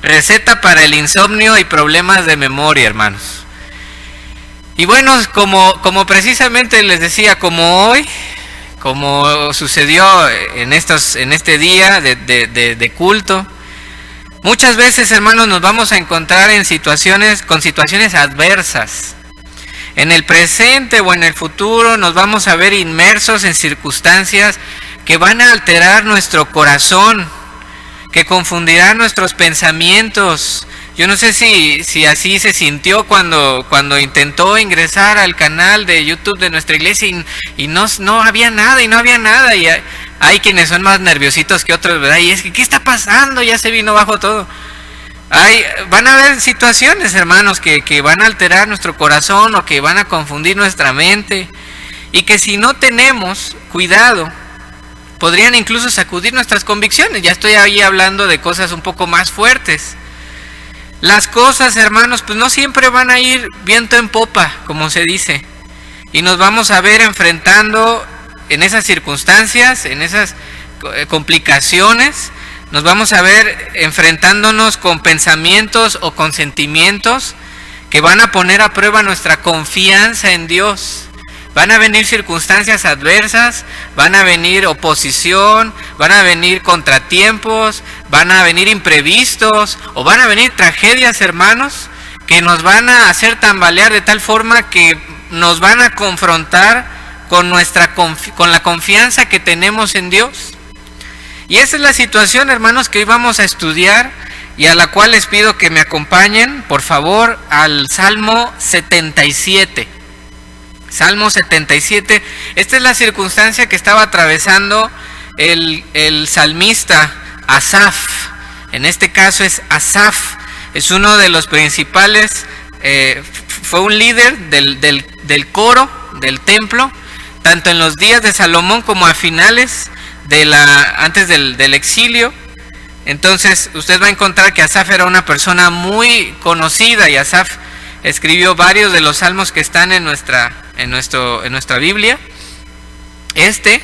Receta para el insomnio y problemas de memoria, hermanos. Y bueno, como precisamente les decía, como hoy, como sucedió en este día de culto, muchas veces, hermanos, nos vamos a encontrar con situaciones adversas. En el presente o en el futuro nos vamos a ver inmersos en circunstancias que van a alterar nuestro corazón, que confundirán nuestros pensamientos. Yo no sé si así se sintió cuando intentó ingresar al canal de YouTube de nuestra iglesia y no había nada, y hay quienes son más nerviositos que otros, ¿verdad? Y es que, ¿qué está pasando? Ya se vino bajo todo. Van a haber situaciones, hermanos, que van a alterar nuestro corazón o que van a confundir nuestra mente, y que si no tenemos cuidado, podrían incluso sacudir nuestras convicciones. Ya estoy ahí hablando de cosas un poco más fuertes. Las cosas, hermanos, pues no siempre van a ir viento en popa, como se dice, y nos vamos a ver enfrentando en esas circunstancias, en esas complicaciones. Nos vamos a ver enfrentándonos con pensamientos o con sentimientos que van a poner a prueba nuestra confianza en Dios. Van a venir circunstancias adversas, van a venir oposición, van a venir contratiempos, van a venir imprevistos o van a venir tragedias, hermanos, que nos van a hacer tambalear de tal forma que nos van a confrontar con la confianza que tenemos en Dios. Y esa es la situación, hermanos, que hoy vamos a estudiar, y a la cual les pido que me acompañen, por favor, al Salmo 77. Salmo 77. Esta es la circunstancia que estaba atravesando el salmista Asaf. En este caso es Asaf. Es uno de los principales, fue un líder del coro, del templo, tanto en los días de Salomón como a finales antes del exilio. Entonces usted va a encontrar que Asaf era una persona muy conocida, y Asaf escribió varios de los salmos que están en nuestra Biblia.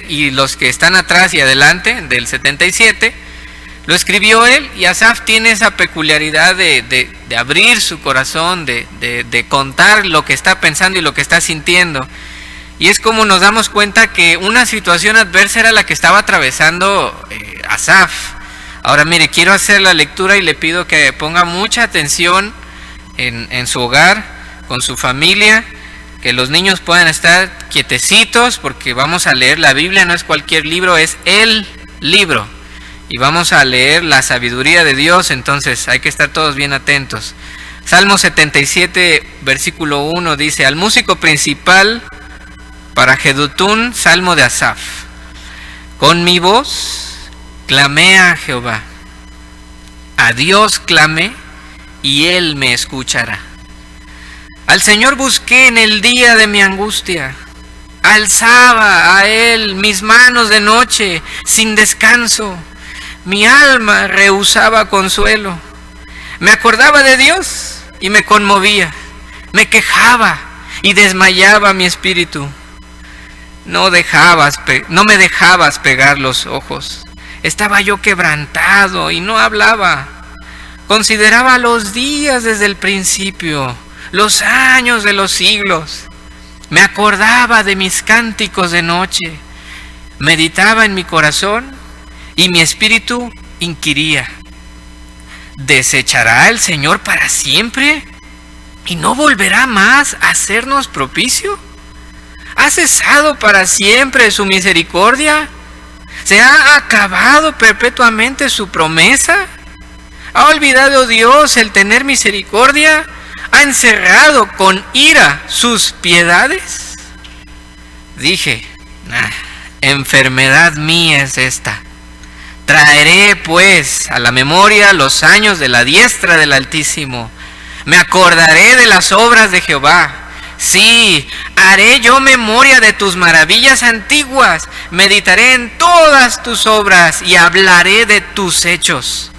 Y los que están atrás y adelante del 77 lo escribió él, y Asaf tiene esa peculiaridad de abrir su corazón, de contar lo que está pensando y lo que está sintiendo. Y es como nos damos cuenta que una situación adversa era la que estaba atravesando Asaf. Ahora mire, quiero hacer la lectura y le pido que ponga mucha atención en su hogar, con su familia, que los niños puedan estar quietecitos, porque vamos a leer la Biblia. No es cualquier libro, es el libro, y vamos a leer la sabiduría de Dios. Entonces hay que estar todos bien atentos. Salmo 77, versículo 1 dice: al músico principal para Jedutún, salmo de Asaf. Con mi voz clamé a Jehová, a Dios clamé, y Él me escuchará. Al Señor busqué en el día de mi angustia, alzaba a Él mis manos de noche, sin descanso. Mi alma rehusaba consuelo. Me acordaba de Dios y me conmovía. Me quejaba y desmayaba mi espíritu. No me dejabas pegar los ojos. Estaba yo quebrantado y no hablaba. Consideraba los días desde el principio, los años de los siglos. Me acordaba de mis cánticos de noche. Meditaba en mi corazón y mi espíritu inquiría: ¿desechará el Señor para siempre y no volverá más a hacernos propicio? ¿Ha cesado para siempre su misericordia? ¿Se ha acabado perpetuamente su promesa? ¿Ha olvidado Dios el tener misericordia? ¿Ha encerrado con ira sus piedades? Dije: enfermedad mía es esta. Traeré pues a la memoria los años de la diestra del Altísimo. Me acordaré de las obras de Jehová. Sí, haré yo memoria de tus maravillas antiguas. Meditaré en todas tus obras y hablaré de tus hechos.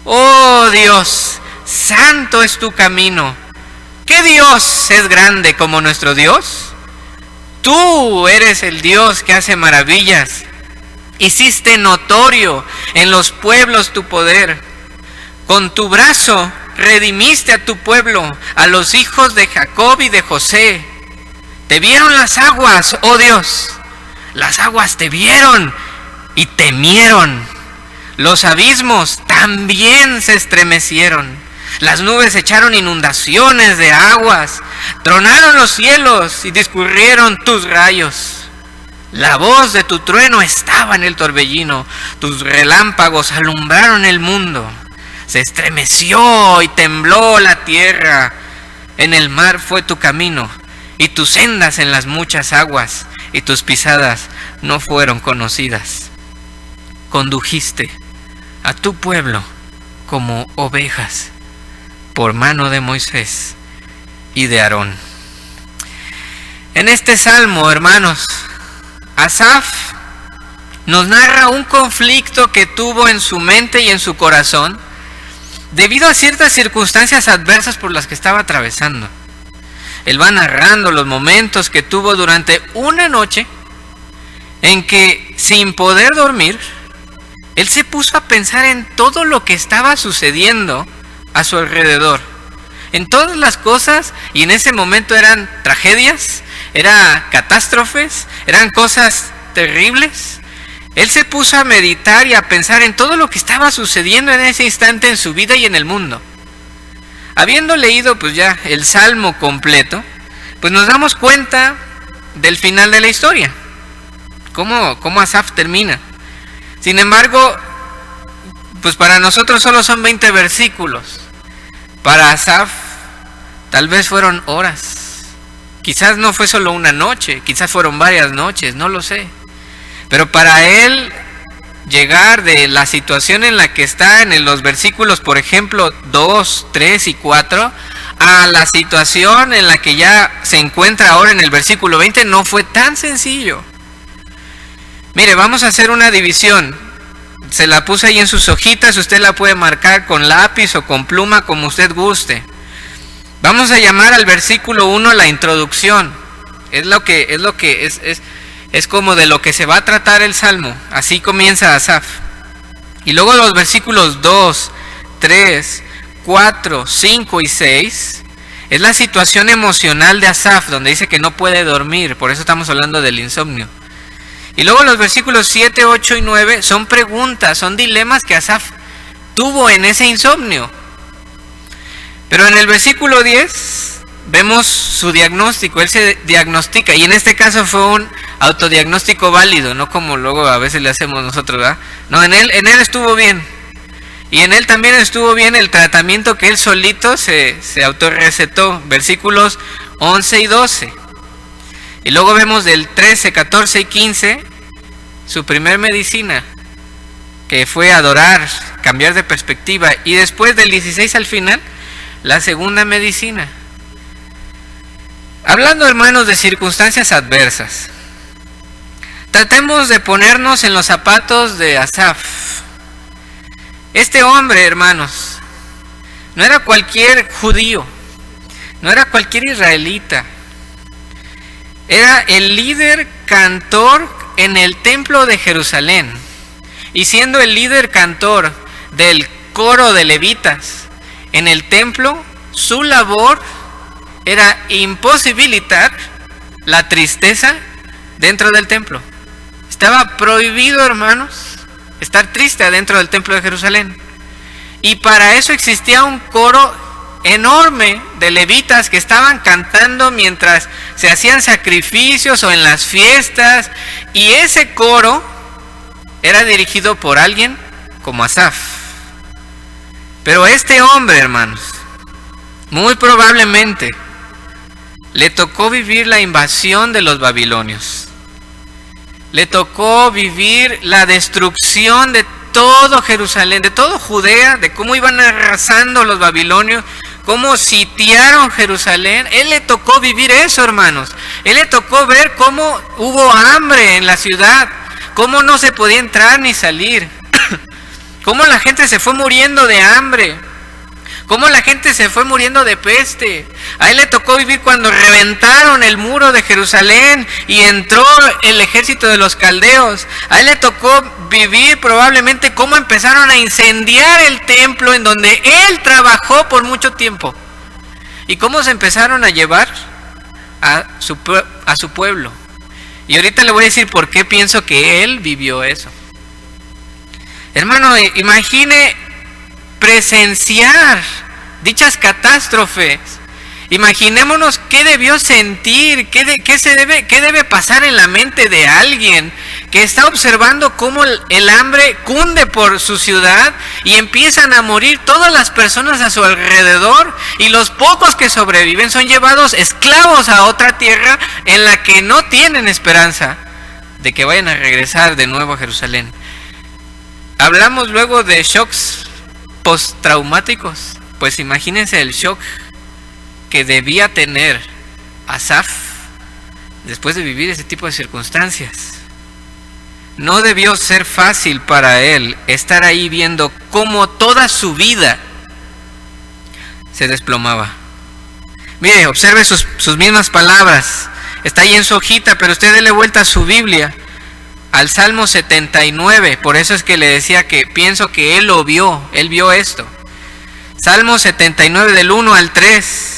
Oh Dios, santo es tu camino. ¿Qué Dios es grande como nuestro Dios? Tú eres el Dios que hace maravillas. Hiciste notorio en los pueblos tu poder. Con tu brazo redimiste a tu pueblo, a los hijos de Jacob y de José. Te vieron las aguas, oh Dios. Las aguas te vieron y temieron. Los abismos también se estremecieron. Las nubes echaron inundaciones de aguas. Tronaron los cielos y discurrieron tus rayos. La voz de tu trueno estaba en el torbellino. Tus relámpagos alumbraron el mundo. Se estremeció y tembló la tierra. En el mar fue tu camino, y tus sendas en las muchas aguas, y tus pisadas no fueron conocidas. Condujiste a tu pueblo como ovejas por mano de Moisés y de Aarón. En este salmo, hermanos, Asaf nos narra un conflicto que tuvo en su mente y en su corazón debido a ciertas circunstancias adversas por las que estaba atravesando. Él va narrando los momentos que tuvo durante una noche en que, sin poder dormir, él se puso a pensar en todo lo que estaba sucediendo a su alrededor, en todas las cosas, y en ese momento eran tragedias, eran catástrofes, eran cosas terribles. Él se puso a meditar y a pensar en todo lo que estaba sucediendo en ese instante en su vida y en el mundo. Habiendo leído pues ya el salmo completo, pues nos damos cuenta del final de la historia, cómo Asaf termina. Sin embargo, pues para nosotros solo son 20 versículos. Para Asaf tal vez fueron horas. Quizás no fue solo una noche, quizás fueron varias noches, no lo sé. Pero para él llegar de la situación en la que está en los versículos, por ejemplo, 2, 3 y 4, a la situación en la que ya se encuentra ahora en el versículo 20, no fue tan sencillo. Mire, vamos a hacer una división. Se la puse ahí en sus hojitas, usted la puede marcar con lápiz o con pluma como usted guste. Vamos a llamar al versículo 1 la introducción. Es como de lo que se va a tratar el salmo. Así comienza Asaf. Y luego los versículos 2, 3, 4, 5 y 6 es la situación emocional de Asaf, donde dice que no puede dormir. Por eso estamos hablando del insomnio. Y luego los versículos 7, 8 y 9 son preguntas, son dilemas que Asaf tuvo en ese insomnio. Pero en el versículo 10 vemos su diagnóstico. Él se diagnostica, y en este caso fue un autodiagnóstico válido, no como luego a veces le hacemos nosotros, ¿verdad? No, en él estuvo bien. Y en él también estuvo bien el tratamiento que él solito se autorrecetó. Versículos 11 y 12. Y luego vemos del 13, 14 y 15 su primer medicina, que fue adorar, cambiar de perspectiva. Y después del 16 al final, la segunda medicina. Hablando, hermanos, de circunstancias adversas, tratemos de ponernos en los zapatos de Asaf. Este hombre, hermanos, no era cualquier judío, no era cualquier israelita. Era el líder cantor en el templo de Jerusalén. Y siendo el líder cantor del coro de levitas en el templo, su labor era imposibilitar la tristeza dentro del templo. Estaba prohibido, hermanos, estar triste adentro del templo de Jerusalén. Y para eso existía un coro enorme de levitas que estaban cantando mientras se hacían sacrificios o en las fiestas. Y ese coro era dirigido por alguien como Asaf. Pero este hombre, hermanos, muy probablemente le tocó vivir la invasión de los babilonios. Le tocó vivir la destrucción de todo Jerusalén, de todo Judea, de cómo iban arrasando los babilonios, cómo sitiaron Jerusalén. Él le tocó vivir eso, hermanos. Él le tocó ver cómo hubo hambre en la ciudad, cómo no se podía entrar ni salir, cómo la gente se fue muriendo de hambre, cómo la gente se fue muriendo de peste. A él le tocó vivir cuando reventaron el muro de Jerusalén y entró el ejército de los caldeos. A él le tocó vivir probablemente cómo empezaron a incendiar el templo en donde él trabajó por mucho tiempo. Y cómo se empezaron a llevar a su pueblo. Y ahorita le voy a decir por qué pienso que él vivió eso. Hermano, imagine presenciar dichas catástrofes. Imaginémonos qué debió sentir, qué debe pasar en la mente de alguien que está observando cómo el hambre cunde por su ciudad y empiezan a morir todas las personas a su alrededor, y los pocos que sobreviven son llevados esclavos a otra tierra en la que no tienen esperanza de que vayan a regresar de nuevo a Jerusalén. Hablamos luego de shocks postraumáticos. Pues imagínense el shock que debía tener Asaf después de vivir ese tipo de circunstancias. No debió ser fácil para él estar ahí viendo cómo toda su vida se desplomaba. Mire, observe sus mismas palabras. Está ahí en su hojita, pero usted déle vuelta a su Biblia, al Salmo 79. Por eso es que le decía que pienso que él vio esto. Salmo 79 del 1 al 3.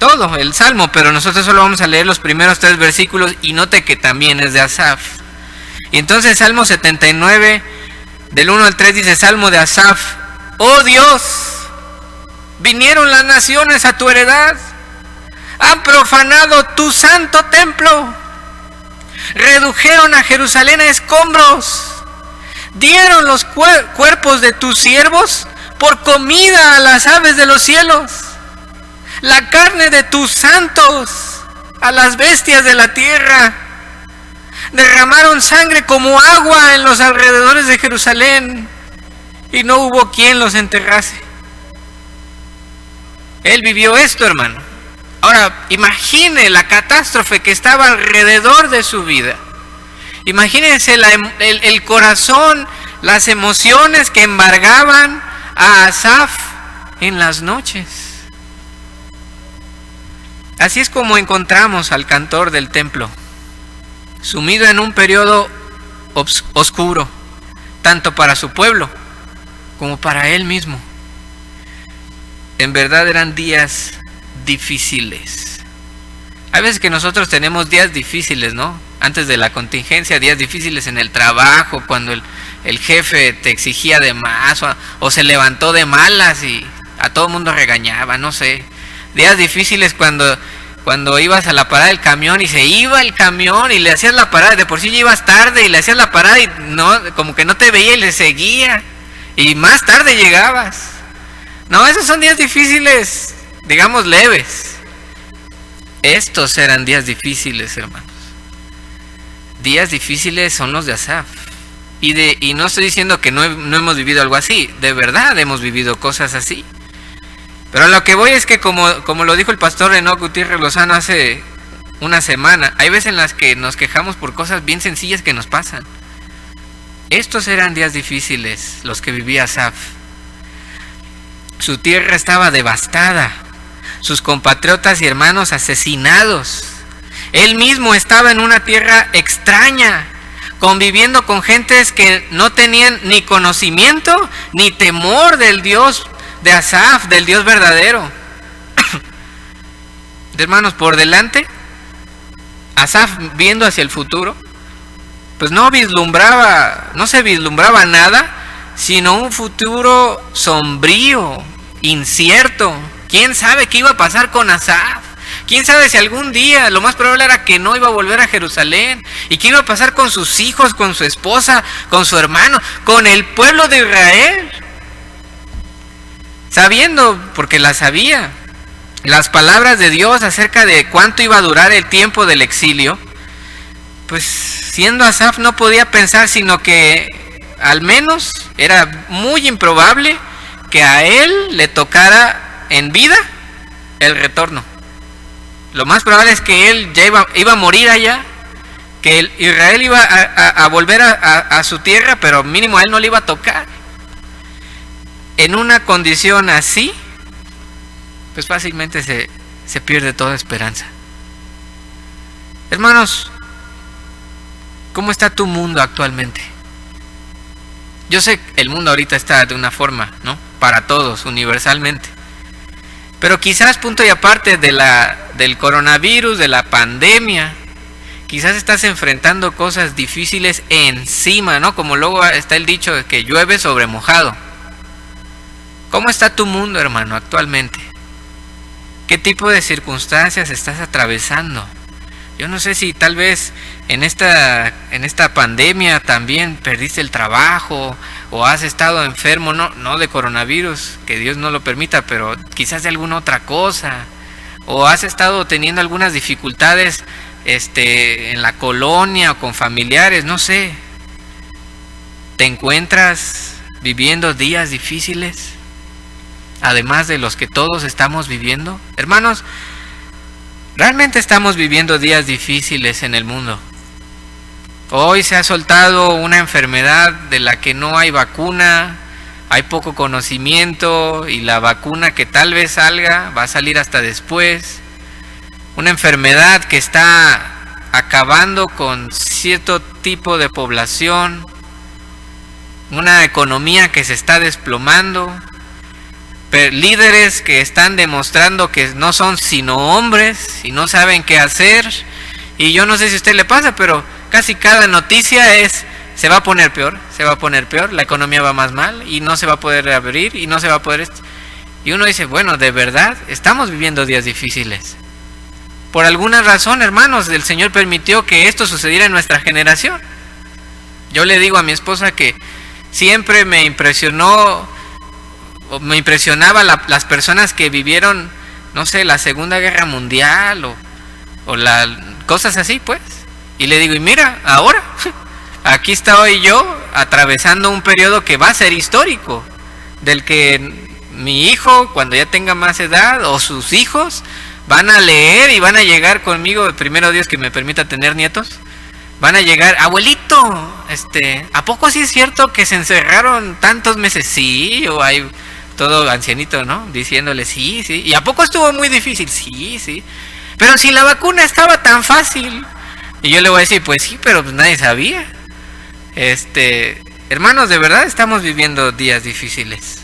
Todo el Salmo, pero nosotros solo vamos a leer los primeros 3 versículos, y note que también es de Asaf. Y entonces Salmo 79 del 1 al 3 dice: Salmo de Asaf. Oh Dios, vinieron las naciones a tu heredad, han profanado tu santo templo, redujeron a Jerusalén a escombros, dieron los cuerpos de tus siervos por comida a las aves de los cielos, la carne de tus santos a las bestias de la tierra. Derramaron sangre como agua en los alrededores de Jerusalén, y no hubo quien los enterrase. Él vivió esto, hermano. Ahora, imagine la catástrofe que estaba alrededor de su vida. Imagínense el corazón, las emociones que embargaban a Asaf en las noches. Así es como encontramos al cantor del templo, sumido en un periodo oscuro, tanto para su pueblo como para él mismo. En verdad eran días difíciles. Hay veces que nosotros tenemos días difíciles, ¿no? Antes de la contingencia, días difíciles en el trabajo, cuando el jefe te exigía de más, o se levantó de malas y a todo el mundo regañaba, no sé. Días difíciles cuando ibas a la parada del camión y se iba el camión y le hacías la parada, de por sí ya ibas tarde y le hacías la parada y no, como que no te veía y le seguía, y más tarde llegabas. No, esos son días difíciles, digamos leves. Estos eran días difíciles, hermanos. Días difíciles son los de Asaf. Y no estoy diciendo que no hemos vivido algo así, de verdad hemos vivido cosas así. Pero a lo que voy es que como lo dijo el pastor Enoch Gutiérrez Lozano hace una semana, hay veces en las que nos quejamos por cosas bien sencillas que nos pasan. Estos eran días difíciles los que vivía Asaf. Su tierra estaba devastada, sus compatriotas y hermanos asesinados. Él mismo estaba en una tierra extraña, conviviendo con gentes que no tenían ni conocimiento ni temor del Dios de Asaf, del Dios verdadero. Hermanos, por delante, Asaf, viendo hacia el futuro, pues no se vislumbraba nada, sino un futuro sombrío, incierto. ¿Quién sabe qué iba a pasar con Asaf? ¿Quién sabe si algún día, lo más probable era que no iba a volver a Jerusalén? ¿Y qué iba a pasar con sus hijos, con su esposa, con su hermano, con el pueblo de Israel? Sabiendo, porque las sabía, las palabras de Dios acerca de cuánto iba a durar el tiempo del exilio, pues siendo Asaf no podía pensar sino que al menos era muy improbable que a él le tocara en vida el retorno. Lo más probable es que él ya iba a morir allá, que Israel iba a volver a su tierra, pero mínimo a él no le iba a tocar. En una condición así, pues fácilmente se pierde toda esperanza. Hermanos, ¿cómo está tu mundo actualmente? Yo sé que el mundo ahorita está de una forma, ¿no? Para todos, universalmente. Pero quizás, punto y aparte del coronavirus, de la pandemia, quizás estás enfrentando cosas difíciles encima, ¿no? Como luego está el dicho de que llueve sobre mojado. ¿Cómo está tu mundo, hermano, actualmente? ¿Qué tipo de circunstancias estás atravesando? Yo no sé si tal vez en esta pandemia también perdiste el trabajo o has estado enfermo, no de coronavirus, que Dios no lo permita, pero quizás de alguna otra cosa, o has estado teniendo algunas dificultades en la colonia o con familiares, no sé. ¿Te encuentras viviendo días difíciles, además de los que todos estamos viviendo? Hermanos, realmente estamos viviendo días difíciles en el mundo. Hoy se ha soltado una enfermedad de la que no hay vacuna, hay poco conocimiento y la vacuna que tal vez salga va a salir hasta después. Una enfermedad que está acabando con cierto tipo de población, una economía que se está desplomando, líderes que están demostrando que no son sino hombres y no saben qué hacer. Y yo no sé si a usted le pasa, pero casi cada noticia es: se va a poner peor, la economía va más mal y no se va a poder reabrir y no se va a poder Y uno dice, bueno, de verdad estamos viviendo días difíciles. Por alguna razón, hermanos, el Señor permitió que esto sucediera en nuestra generación. Yo le digo a mi esposa que siempre me impresionaba las personas que vivieron, no sé, la Segunda Guerra Mundial o cosas así, pues. Y le digo, y mira, ahora, aquí estoy yo atravesando un periodo que va a ser histórico, del que mi hijo, cuando ya tenga más edad, o sus hijos, van a leer y van a llegar conmigo, primero Dios que me permita tener nietos, van a llegar, abuelito, ¿a poco sí es cierto que se encerraron tantos meses? Sí, o hay todo ancianito, ¿no? Diciéndole, sí, ¿y a poco estuvo muy difícil? Sí, pero si la vacuna estaba tan fácil. Y yo le voy a decir, pues sí, pero pues nadie sabía. Hermanos, de verdad estamos viviendo días difíciles.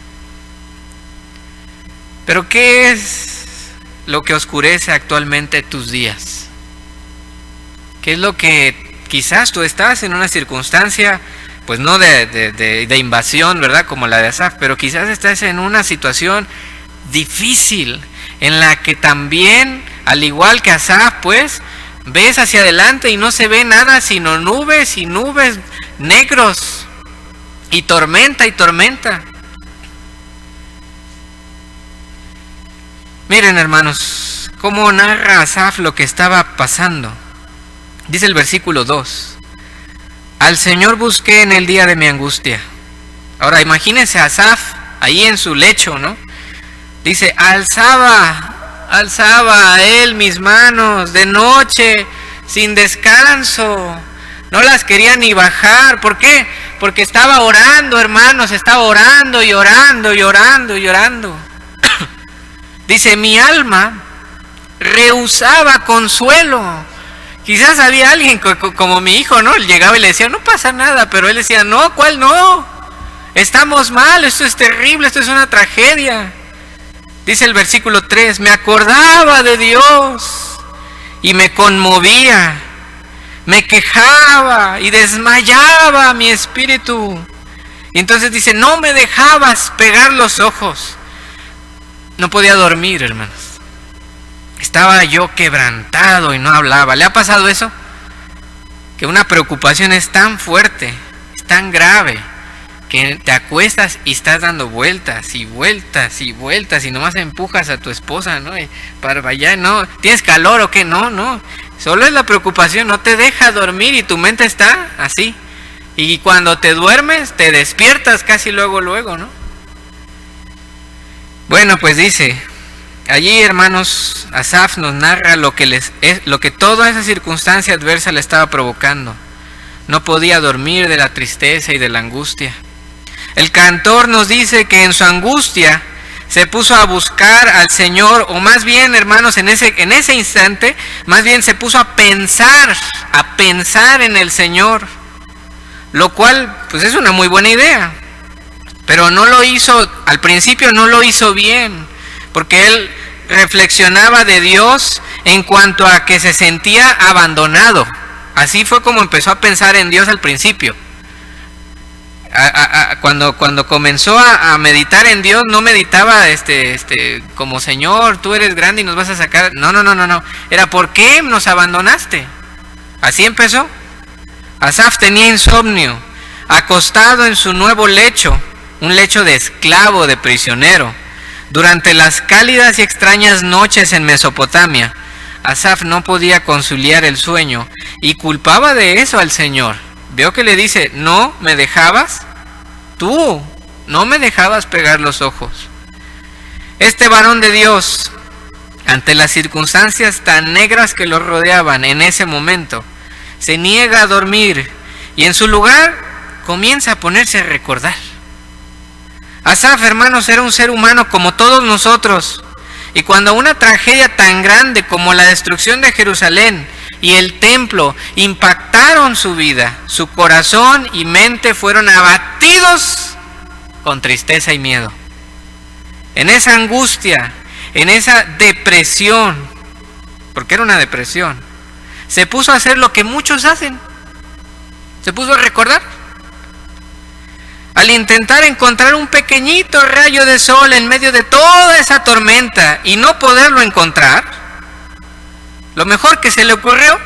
Pero ¿qué es lo que oscurece actualmente tus días? ¿Qué es lo que quizás tú estás en una circunstancia, pues no de invasión, ¿verdad? Como la de Asaf, pero quizás estás en una situación difícil en la que también, al igual que Asaf, pues, ves hacia adelante y no se ve nada sino nubes y nubes negros y tormenta y tormenta. Miren, hermanos, cómo narra Asaf lo que estaba pasando. Dice el versículo 2: al Señor busqué en el día de mi angustia. Ahora imagínense a Asaf ahí en su lecho, ¿no? Dice, alzaba a él mis manos de noche, sin descanso. No las quería ni bajar. ¿Por qué? Porque estaba orando, hermanos, estaba orando y orando y orando y orando. Dice, mi alma rehusaba consuelo. Quizás había alguien como mi hijo, ¿no? Él llegaba y le decía, no pasa nada, pero él decía, no, ¿cuál no? Estamos mal, esto es terrible, esto es una tragedia. Dice el versículo 3, me acordaba de Dios y me conmovía, me quejaba y desmayaba mi espíritu. Y entonces dice, no me dejabas pegar los ojos. No podía dormir, hermanos. Estaba yo quebrantado y no hablaba. ¿Le ha pasado eso? Que una preocupación es tan fuerte, es tan grave, que te acuestas y estás dando vueltas y vueltas y vueltas y nomás empujas a tu esposa, ¿no? Y para allá, ¿no? ¿Tienes calor o qué? No. Solo es la preocupación, no te deja dormir y tu mente está así. Y cuando te duermes, te despiertas casi luego, ¿no? Bueno, pues dice, allí, hermanos, Asaf nos narra lo que toda esa circunstancia adversa le estaba provocando. No podía dormir de la tristeza y de la angustia. El cantor nos dice que en su angustia se puso a buscar al Señor, o más bien, hermanos, en ese instante, más bien se puso a pensar en el Señor, lo cual, pues es una muy buena idea, pero no lo hizo, al principio no lo hizo bien, porque él reflexionaba de Dios en cuanto a que se sentía abandonado. Así fue como empezó a pensar en Dios al principio. Cuando comenzó a meditar en Dios, no meditaba como Señor, tú eres grande y nos vas a sacar. No. Era ¿por qué nos abandonaste? Así empezó. Asaf tenía insomnio, acostado en su nuevo lecho, un lecho de esclavo, de prisionero. Durante las cálidas y extrañas noches en Mesopotamia, Asaf no podía conciliar el sueño y culpaba de eso al Señor. Veo que le dice, ¿no me dejabas? Tú no me dejabas pegar los ojos. Este varón de Dios, ante las circunstancias tan negras que lo rodeaban en ese momento, se niega a dormir y en su lugar comienza a ponerse a recordar. Asaf, hermanos, era un ser humano como todos nosotros, y cuando una tragedia tan grande como la destrucción de Jerusalén y el templo impactaron su vida, su corazón y mente fueron abatidos con tristeza y miedo. En esa angustia, en esa depresión, porque era una depresión, se puso a hacer lo que muchos hacen, se puso a recordar. Al intentar encontrar un pequeñito rayo de sol en medio de toda esa tormenta y no poderlo encontrar, lo mejor que se le ocurrió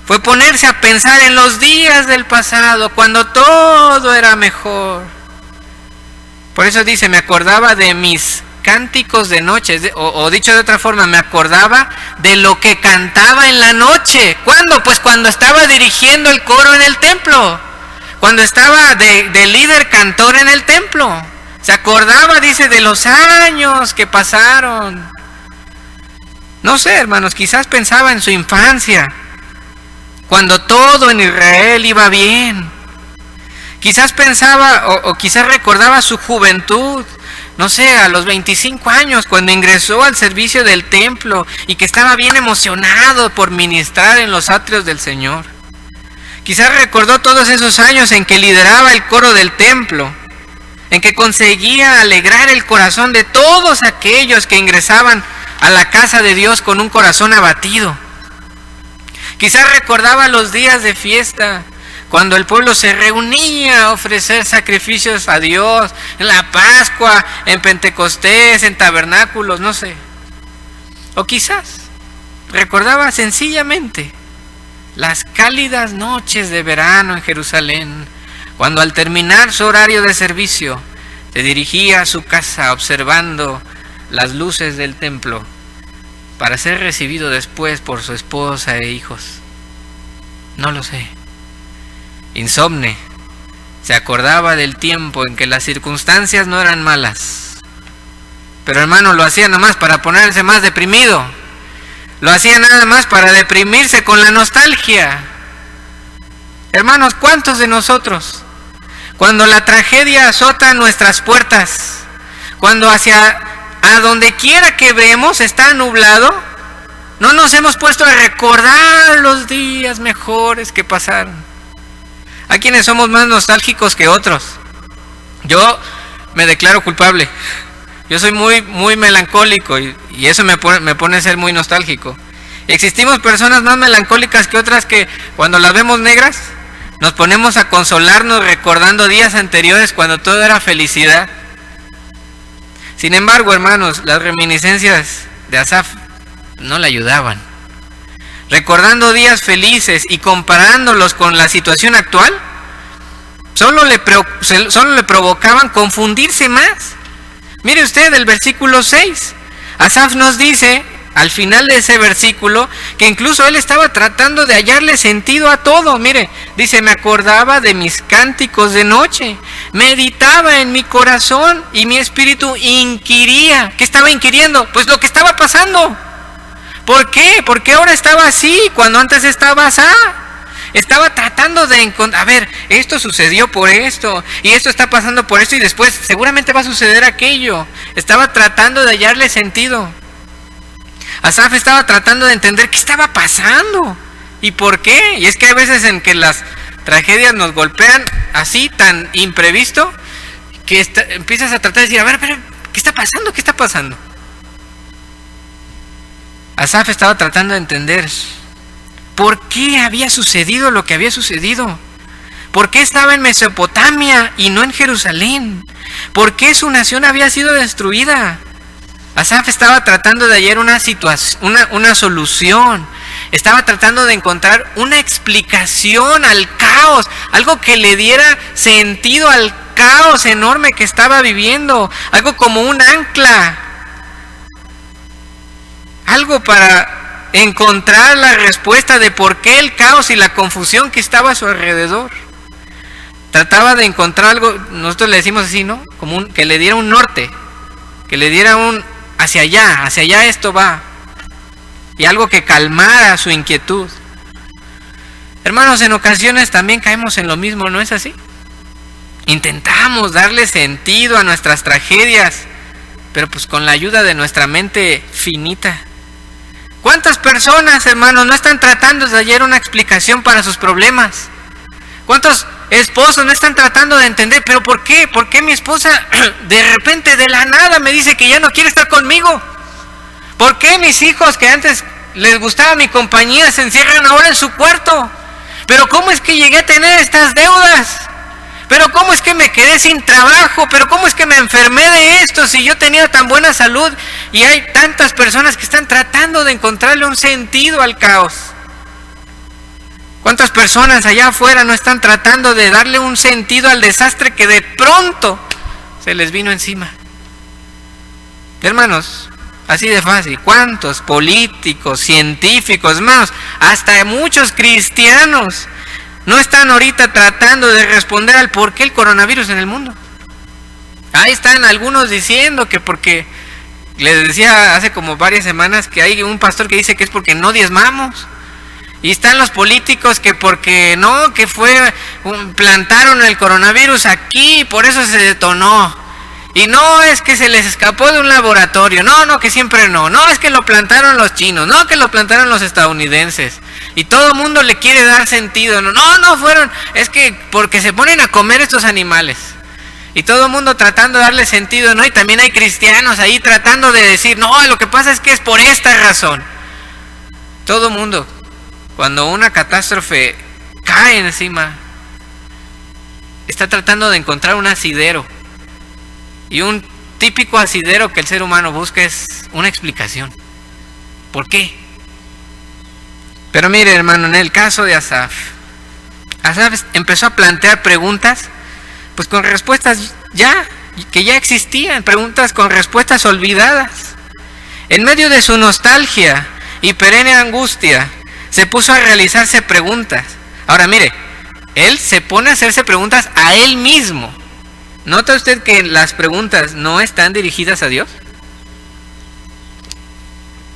fue ponerse a pensar en los días del pasado, cuando todo era mejor. Por eso dice, me acordaba de mis cánticos de noche, o dicho de otra forma, me acordaba de lo que cantaba en la noche. ¿Cuándo? Pues cuando estaba dirigiendo el coro en el templo. Cuando estaba de líder cantor en el templo. Se acordaba, dice, de los años que pasaron. No sé, hermanos, quizás pensaba en su infancia, cuando todo en Israel iba bien. Quizás pensaba o quizás recordaba su juventud, no sé, a los 25 años, cuando ingresó al servicio del templo y que estaba bien emocionado por ministrar en los atrios del Señor. Quizás recordó todos esos años en que lideraba el coro del templo, en que conseguía alegrar el corazón de todos aquellos que ingresaban a la casa de Dios con un corazón abatido. Quizás recordaba los días de fiesta, cuando el pueblo se reunía a ofrecer sacrificios a Dios, en la Pascua, en Pentecostés, en tabernáculos, no sé. O quizás recordaba sencillamente las cálidas noches de verano en Jerusalén, cuando al terminar su horario de servicio, se dirigía a su casa observando las luces del templo para ser recibido después por su esposa e hijos. No lo sé. Insomne, se acordaba del tiempo en que las circunstancias no eran malas, pero hermano, lo hacía nada más para ponerse más deprimido. Lo hacía nada más para deprimirse con la nostalgia. Hermanos, ¿cuántos de nosotros, cuando la tragedia azota nuestras puertas, cuando a donde quiera que vemos está nublado, no nos hemos puesto a recordar los días mejores que pasaron? Hay quienes somos más nostálgicos que otros. Yo me declaro culpable. Yo soy muy melancólico y eso me pone a ser muy nostálgico. Existimos personas más melancólicas que otras que cuando las vemos negras nos ponemos a consolarnos recordando días anteriores cuando todo era felicidad. Sin embargo, hermanos, las reminiscencias de Asaf no le ayudaban. Recordando días felices y comparándolos con la situación actual, solo le provocaban confundirse más. Mire usted el versículo 6. Asaf nos dice, al final de ese versículo, que incluso él estaba tratando de hallarle sentido a todo. Mire, dice, me acordaba de mis cánticos de noche, meditaba en mi corazón y mi espíritu inquiría. ¿Qué estaba inquiriendo? Pues lo que estaba pasando. ¿Por qué? ¿Por qué ahora estaba así cuando antes estaba así? estaba tratando de encontrar, a ver, esto sucedió por esto, y esto está pasando por esto, y después seguramente va a suceder aquello. Estaba tratando de hallarle sentido. Asaf estaba tratando de entender qué estaba pasando y por qué. Y es que hay veces en que las tragedias nos golpean así, tan imprevisto, que empiezas a tratar de decir, a ver, ¿qué está pasando? ¿Qué está pasando? Asaf estaba tratando de entender por qué había sucedido lo que había sucedido. ¿Por qué estaba en Mesopotamia y no en Jerusalén? ¿Por qué su nación había sido destruida? Asaf estaba tratando de hallar una solución. Estaba tratando de encontrar una explicación al caos, algo que le diera sentido al caos enorme que estaba viviendo, algo como un ancla, algo para encontrar la respuesta de por qué el caos y la confusión que estaba a su alrededor. Trataba de encontrar algo, nosotros le decimos así, ¿no? Como que le diera un norte, que le diera un hacia allá esto va. Y algo que calmara su inquietud. Hermanos, en ocasiones también caemos en lo mismo, ¿no es así? Intentamos darle sentido a nuestras tragedias, pero pues con la ayuda de nuestra mente finita. ¿Cuántas personas, hermanos, no están tratando de hallar una explicación para sus problemas? ¿Cuántos esposos no están tratando de entender, pero por qué? ¿Por qué mi esposa de repente, de la nada, me dice que ya no quiere estar conmigo? ¿Por qué mis hijos que antes les gustaba mi compañía se encierran ahora en su cuarto? ¿Pero cómo es que llegué a tener estas deudas? ¿Pero cómo es que me quedé sin trabajo? ¿Pero cómo es que me enfermé de esto si yo tenía tan buena salud? Y hay tantas personas que están tratando de encontrarle un sentido al caos. ¿Cuántas personas allá afuera no están tratando de darle un sentido al desastre que de pronto se les vino encima? Hermanos, así de fácil. ¿Cuántos políticos, científicos, hermanos, hasta muchos cristianos no están ahorita tratando de responder al por qué el coronavirus en el mundo? Ahí están algunos diciendo que porque, les decía hace como varias semanas que hay un pastor que dice que es porque no diezmamos. Y están los políticos que porque no, que plantaron el coronavirus aquí, por eso se detonó. Y no es que se les escapó de un laboratorio, no, que siempre no es que lo plantaron los chinos, no, que lo plantaron los estadounidenses. Y todo el mundo le quiere dar sentido, no fueron, es que porque se ponen a comer estos animales. Y todo el mundo tratando de darle sentido, ¿no? Y también hay cristianos ahí tratando de decir, no, lo que pasa es que es por esta razón. Todo el mundo, cuando una catástrofe cae encima, está tratando de encontrar un asidero. Y un típico asidero que el ser humano busca es una explicación. ¿Por qué? Pero mire, hermano, en el caso de Asaf empezó a plantear preguntas, pues con respuestas que ya existían, preguntas con respuestas olvidadas. En medio de su nostalgia y perenne angustia, se puso a realizarse preguntas. Ahora mire, él se pone a hacerse preguntas a él mismo. ¿Nota usted que las preguntas no están dirigidas a Dios?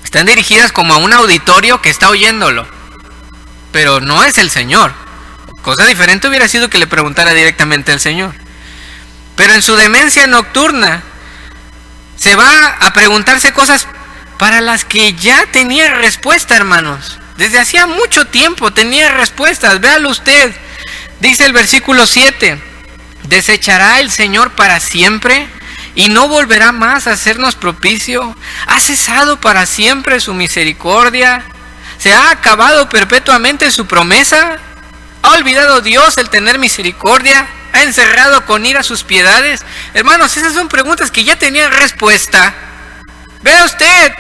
Están dirigidas como a un auditorio que está oyéndolo, pero no es el Señor. Cosa diferente hubiera sido que le preguntara directamente al Señor. Pero en su demencia nocturna se va a preguntarse cosas para las que ya tenía respuesta, hermanos. Desde hacía mucho tiempo tenía respuestas. Véalo usted. Dice el versículo 7: ¿desechará el Señor para siempre y no volverá más a hacernos propicio? ¿Ha cesado para siempre su misericordia? ¿Se ha acabado perpetuamente su promesa? ¿Ha olvidado Dios el tener misericordia? ¿Ha encerrado con ira sus piedades? Hermanos, esas son preguntas que ya tenían respuesta. Vea usted,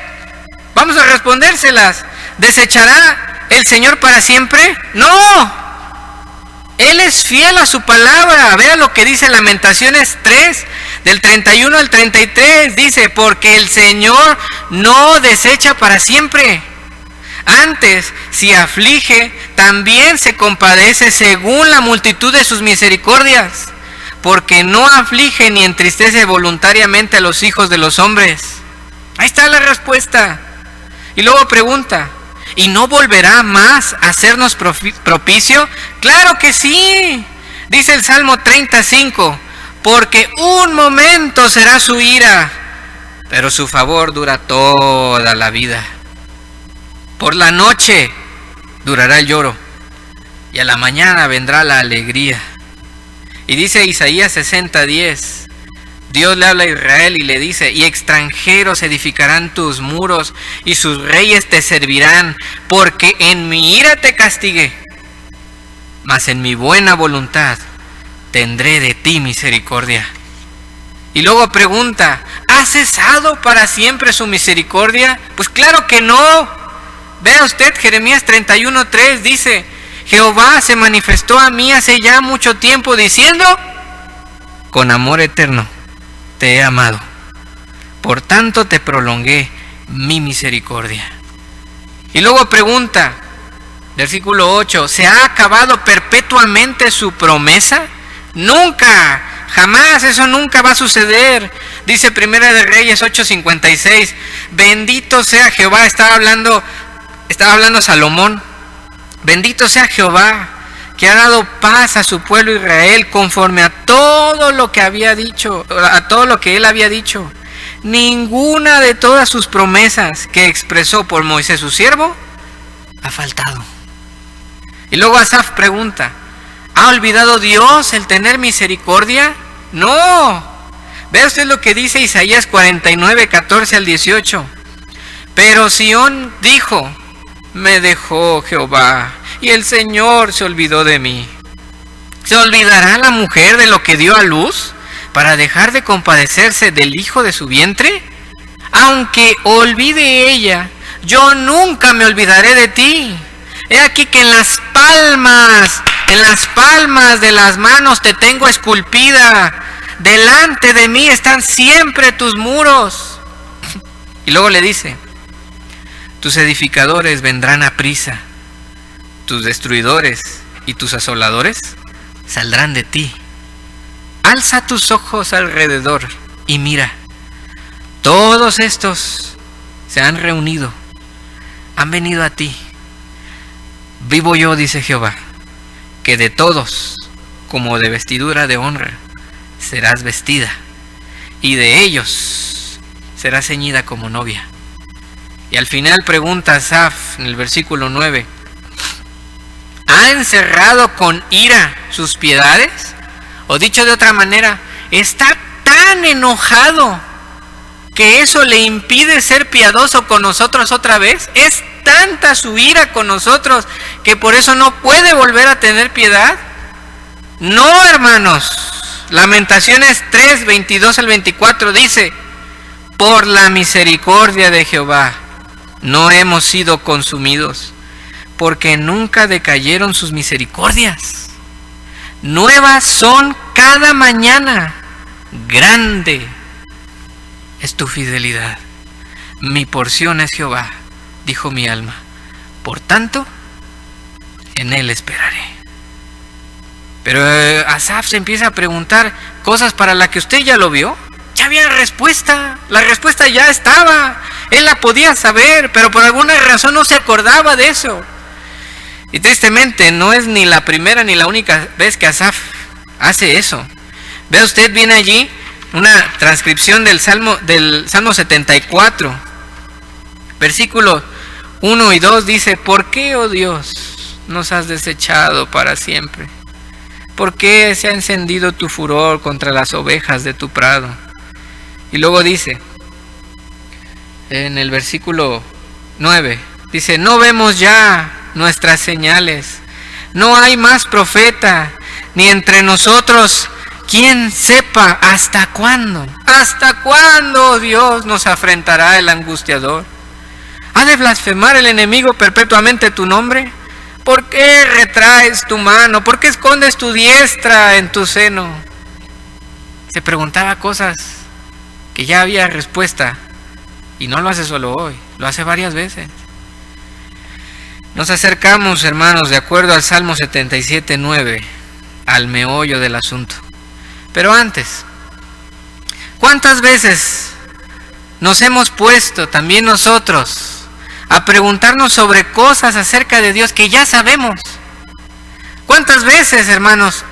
vamos a respondérselas. ¿Desechará el Señor para siempre? ¡No! Él es fiel a su palabra. Vea lo que dice Lamentaciones 3, del 31 al 33. Dice, porque el Señor no desecha para siempre. Antes, si aflige, también se compadece según la multitud de sus misericordias. Porque no aflige ni entristece voluntariamente a los hijos de los hombres. Ahí está la respuesta. Y luego pregunta, y no volverá más a hacernos propicio? Claro que sí. Dice el Salmo 35, porque un momento será su ira, pero su favor dura toda la vida. Por la noche durará el lloro, y a la mañana vendrá la alegría. Y dice Isaías 60:10, Dios le habla a Israel y le dice: y extranjeros edificarán tus muros, y sus reyes te servirán, porque en mi ira te castigué, mas en mi buena voluntad tendré de ti misericordia. Y luego pregunta: ¿ha cesado para siempre su misericordia? Pues claro que no. Vea usted, Jeremías 31:3 dice: Jehová se manifestó a mí hace ya mucho tiempo, diciendo: con amor eterno te he amado, por tanto te prolongué mi misericordia. Y luego pregunta, versículo 8: ¿se ha acabado perpetuamente su promesa? Nunca, jamás, eso nunca va a suceder. Dice Primera de Reyes 8:56, bendito sea Jehová. Estaba hablando Salomón. Bendito sea Jehová, que ha dado paz a su pueblo Israel, conforme a todo lo que había dicho, a todo lo que él había dicho. Ninguna de todas sus promesas que expresó por Moisés su siervo ha faltado. Y luego Asaf pregunta: ¿ha olvidado Dios el tener misericordia? No. Vea usted lo que dice Isaías 49:14-18. Pero Sión dijo: me dejó Jehová, y el Señor se olvidó de mí. ¿Se olvidará la mujer de lo que dio a luz para dejar de compadecerse del hijo de su vientre? Aunque olvide ella, yo nunca me olvidaré de ti. He aquí que en las palmas de las manos te tengo esculpida. Delante de mí están siempre tus muros. Y luego le dice: tus edificadores vendrán a prisa, tus destruidores y tus asoladores saldrán de ti. Alza tus ojos alrededor y mira, todos estos se han reunido, han venido a ti. Vivo yo, dice Jehová, que de todos, como de vestidura de honra, serás vestida, y de ellos serás ceñida como novia. Y al final pregunta Asaf en el versículo 9: ¿ha encerrado con ira sus piedades? O dicho de otra manera, está tan enojado que eso le impide ser piadoso con nosotros otra vez. Es tanta su ira con nosotros que por eso no puede volver a tener piedad. No, hermanos. Lamentaciones 3:22-24 dice: por la misericordia de Jehová no hemos sido consumidos, porque nunca decayeron sus misericordias. Nuevas son cada mañana. Grande es tu fidelidad. Mi porción es Jehová, dijo mi alma. Por tanto, en él esperaré. Pero Asaf se empieza a preguntar cosas para las que usted ya lo vio. Ya había respuesta. La respuesta ya estaba. Él la podía saber, pero por alguna razón no se acordaba de eso. Y tristemente no es ni la primera ni la única vez que Asaf hace eso. Vea usted bien allí una transcripción del Salmo 74. Versículos 1 y 2 dice: ¿por qué, oh Dios, nos has desechado para siempre? ¿Por qué se ha encendido tu furor contra las ovejas de tu prado? Y luego dice, en el versículo 9, dice: no vemos ya nuestras señales, no hay más profeta, ni entre nosotros quien sepa hasta cuándo. ¿Hasta cuándo, Dios, nos afrentará el angustiador? ¿Ha de blasfemar el enemigo perpetuamente tu nombre? ¿Por qué retraes tu mano? ¿Por qué escondes tu diestra en tu seno? Se preguntaba cosas que ya había respuesta, y no lo hace solo hoy, lo hace varias veces. Nos acercamos, hermanos, de acuerdo al Salmo 77:9, al meollo del asunto. Pero antes, ¿cuántas veces nos hemos puesto también nosotros a preguntarnos sobre cosas acerca de Dios que ya sabemos. ¿Cuántas veces, hermanos,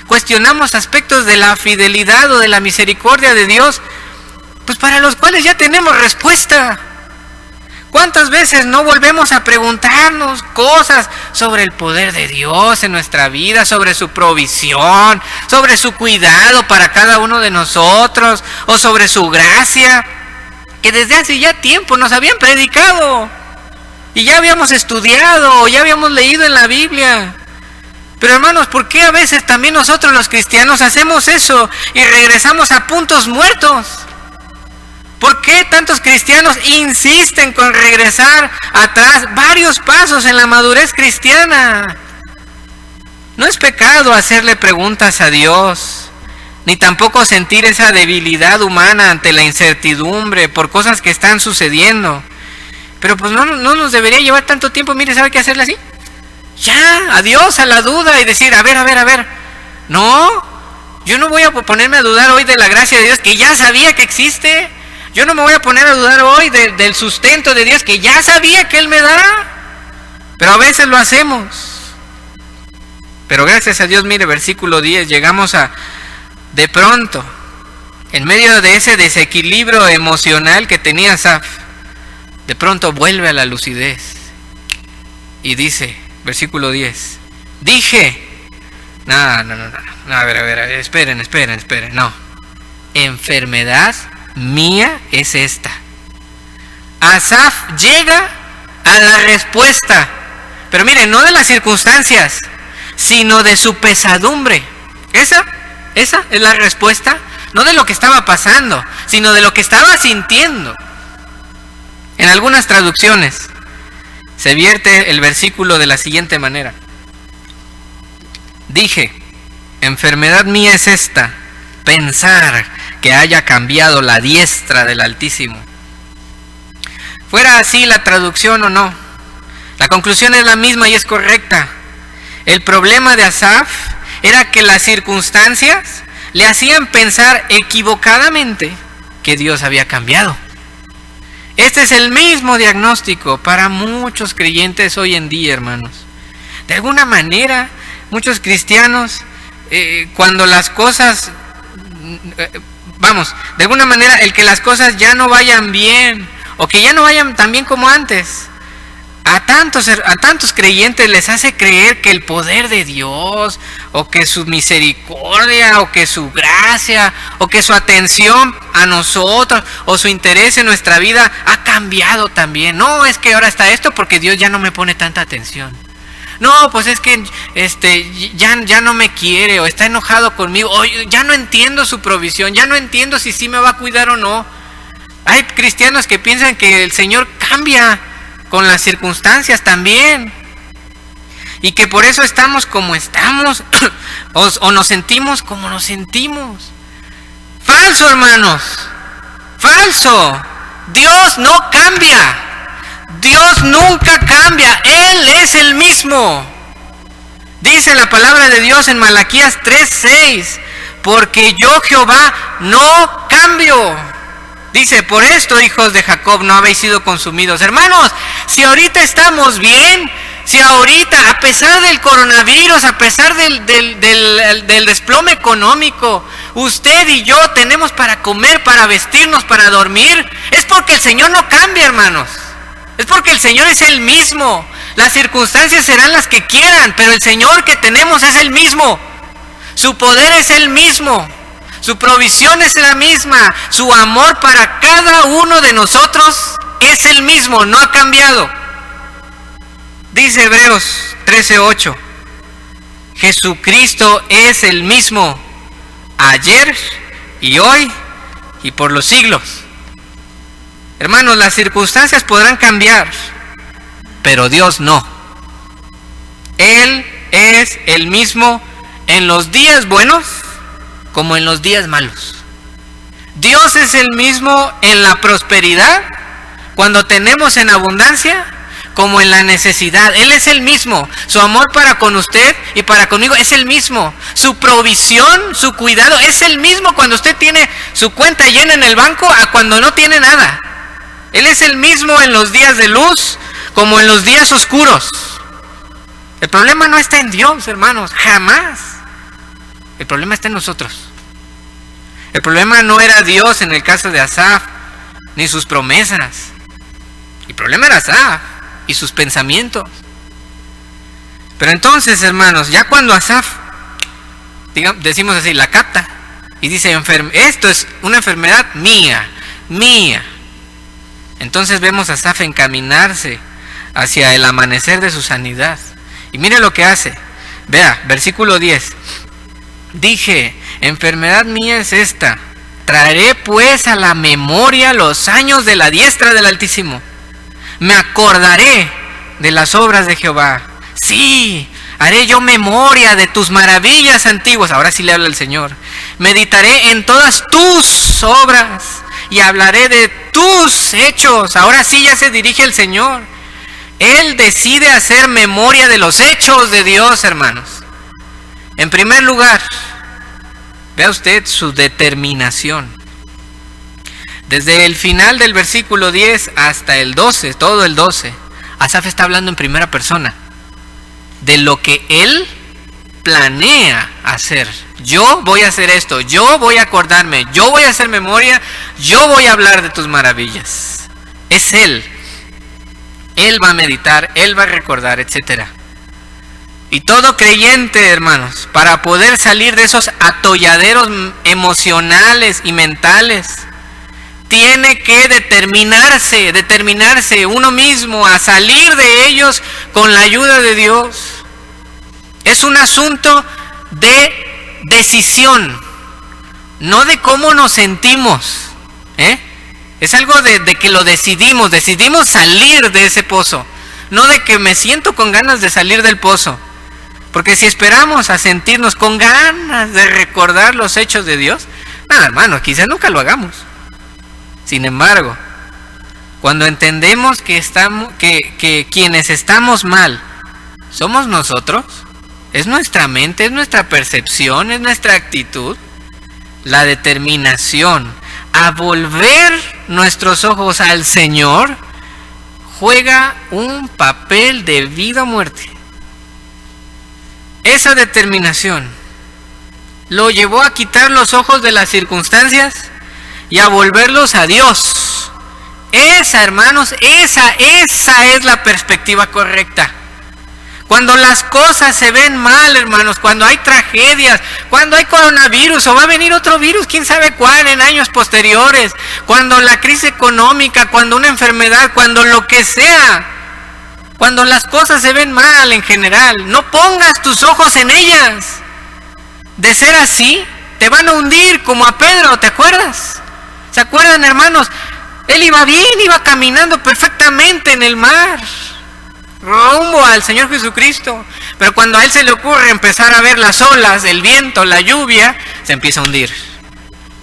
cuestionamos aspectos de la fidelidad o de la misericordia de Dios, pues para los cuales ya tenemos respuesta? ¿Cuántas veces no volvemos a preguntarnos cosas sobre el poder de Dios en nuestra vida, sobre su provisión, sobre su cuidado para cada uno de nosotros, o sobre su gracia, que desde hace ya tiempo nos habían predicado, y ya habíamos estudiado, o ya habíamos leído en la Biblia? Pero hermanos, ¿por qué a veces también nosotros los cristianos hacemos eso y regresamos a puntos muertos? ¿Por qué tantos cristianos insisten con regresar atrás varios pasos en la madurez cristiana? No es pecado hacerle preguntas a Dios, ni tampoco sentir esa debilidad humana ante la incertidumbre por cosas que están sucediendo. Pero pues no nos debería llevar tanto tiempo. Mire, ¿sabe qué hacerle así? Ya, adiós a la duda y decir, a ver. No, yo no voy a ponerme a dudar hoy de la gracia de Dios que ya sabía que existe. Yo no me voy a poner a dudar hoy del sustento de Dios que ya sabía que Él me da. Pero a veces lo hacemos. Pero gracias a Dios, mire, versículo 10, llegamos a, de pronto, en medio de ese desequilibrio emocional que tenía Asaf, de pronto vuelve a la lucidez. Y dice, versículo 10, dije, no, a ver, esperen, no, enfermedad mía es esta. Asaf llega a la respuesta, pero miren, no de las circunstancias, sino de su pesadumbre. Esa es la respuesta, no de lo que estaba pasando, sino de lo que estaba sintiendo. En algunas traducciones se vierte el versículo de la siguiente manera: dije, enfermedad mía es esta, pensar que haya cambiado la diestra del Altísimo. Fuera así la traducción o no, la conclusión es la misma y es correcta. El problema de Asaf era que las circunstancias le hacían pensar equivocadamente que Dios había cambiado. Este es el mismo diagnóstico para muchos creyentes hoy en día, hermanos. De alguna manera, muchos cristianos, cuando las cosas, de alguna manera, el que las cosas ya no vayan bien, o que ya no vayan tan bien como antes, a tantos creyentes les hace creer que el poder de Dios, o que su misericordia, o que su gracia, o que su atención a nosotros, o su interés en nuestra vida ha cambiado también. No, es que ahora está esto porque Dios ya no me pone tanta atención. No, pues es que ya no me quiere, o está enojado conmigo, o ya no entiendo su provisión, ya no entiendo si sí me va a cuidar o no. Hay cristianos que piensan que el Señor cambia con las circunstancias también, y que por eso estamos como estamos, o nos sentimos como nos sentimos. Falso, hermanos, falso. Dios no cambia. Dios nunca cambia, Él es el mismo. Dice la palabra de Dios en Malaquías 3:6, porque yo Jehová no cambio. Dice, por esto, hijos de Jacob, no habéis sido consumidos. Hermanos, si ahorita estamos bien, si ahorita, a pesar del coronavirus, a pesar del desplome económico, usted y yo tenemos para comer, para vestirnos, para dormir, es porque el Señor no cambia, hermanos. Es porque el Señor es el mismo. Las circunstancias serán las que quieran, pero el Señor que tenemos es el mismo. Su poder es el mismo. Su provisión es la misma. Su amor para cada uno de nosotros es el mismo, no ha cambiado. Dice Hebreos 13:8, Jesucristo es el mismo ayer y hoy y por los siglos. Hermanos, las circunstancias podrán cambiar, pero Dios no. Él es el mismo en los días buenos como en los días malos. Dios es el mismo en la prosperidad, cuando tenemos en abundancia, como en la necesidad. Él es el mismo. Su amor para con usted y para conmigo es el mismo. Su provisión, su cuidado es el mismo cuando usted tiene su cuenta llena en el banco a cuando no tiene nada. Él es el mismo en los días de luz como en los días oscuros. El problema no está en Dios, hermanos, jamás. El problema está en nosotros. El problema no era Dios en el caso de Asaf, ni sus promesas. El problema era Asaf y sus pensamientos. Pero entonces, hermanos, ya cuando Asaf, decimos así, la capta y dice, esto es una enfermedad mía. Entonces vemos a Asaf encaminarse hacia el amanecer de su sanidad. Y mire lo que hace. Vea, versículo 10. Dije, enfermedad mía es esta. Traeré pues a la memoria los años de la diestra del Altísimo. Me acordaré de las obras de Jehová. Sí, haré yo memoria de tus maravillas antiguas. Ahora sí le habla el Señor. Meditaré en todas tus obras y hablaré de tus hechos. Ahora sí ya se dirige el Señor. Él decide hacer memoria de los hechos de Dios, hermanos. En primer lugar, vea usted su determinación. Desde el final del versículo 10 hasta el 12, todo el 12, Asaf está hablando en primera persona de lo que él planea hacer. Yo voy a hacer esto, yo voy a acordarme, yo voy a hacer memoria, yo voy a hablar de tus maravillas. Es él. Él va a meditar, él va a recordar, etc. Y todo creyente, hermanos, para poder salir de esos atolladeros emocionales y mentales, tiene que determinarse uno mismo a salir de ellos con la ayuda de Dios. Es un asunto de decisión, no de cómo nos sentimos, Es algo de que lo decidimos salir de ese pozo, no de que me siento con ganas de salir del pozo. Porque si esperamos a sentirnos con ganas de recordar los hechos de Dios, nada, hermano, quizás nunca lo hagamos. Sin embargo, cuando entendemos que quienes estamos mal somos nosotros, es nuestra mente, es nuestra percepción, es nuestra actitud, la determinación a volver nuestros ojos al Señor juega un papel de vida o muerte. Esa determinación lo llevó a quitar los ojos de las circunstancias y a volverlos a Dios. Esa, hermanos, esa es la perspectiva correcta. Cuando las cosas se ven mal, hermanos, cuando hay tragedias, cuando hay coronavirus o va a venir otro virus, quién sabe cuál en años posteriores, cuando la crisis económica, cuando una enfermedad, cuando lo que sea, cuando las cosas se ven mal en general, no pongas tus ojos en ellas. De ser así, te van a hundir como a Pedro, ¿te acuerdas? ¿Se acuerdan, hermanos? Él iba bien, iba caminando perfectamente en el mar, rumbo al Señor Jesucristo, pero cuando a él se le ocurre empezar a ver las olas, el viento, la lluvia, se empieza a hundir.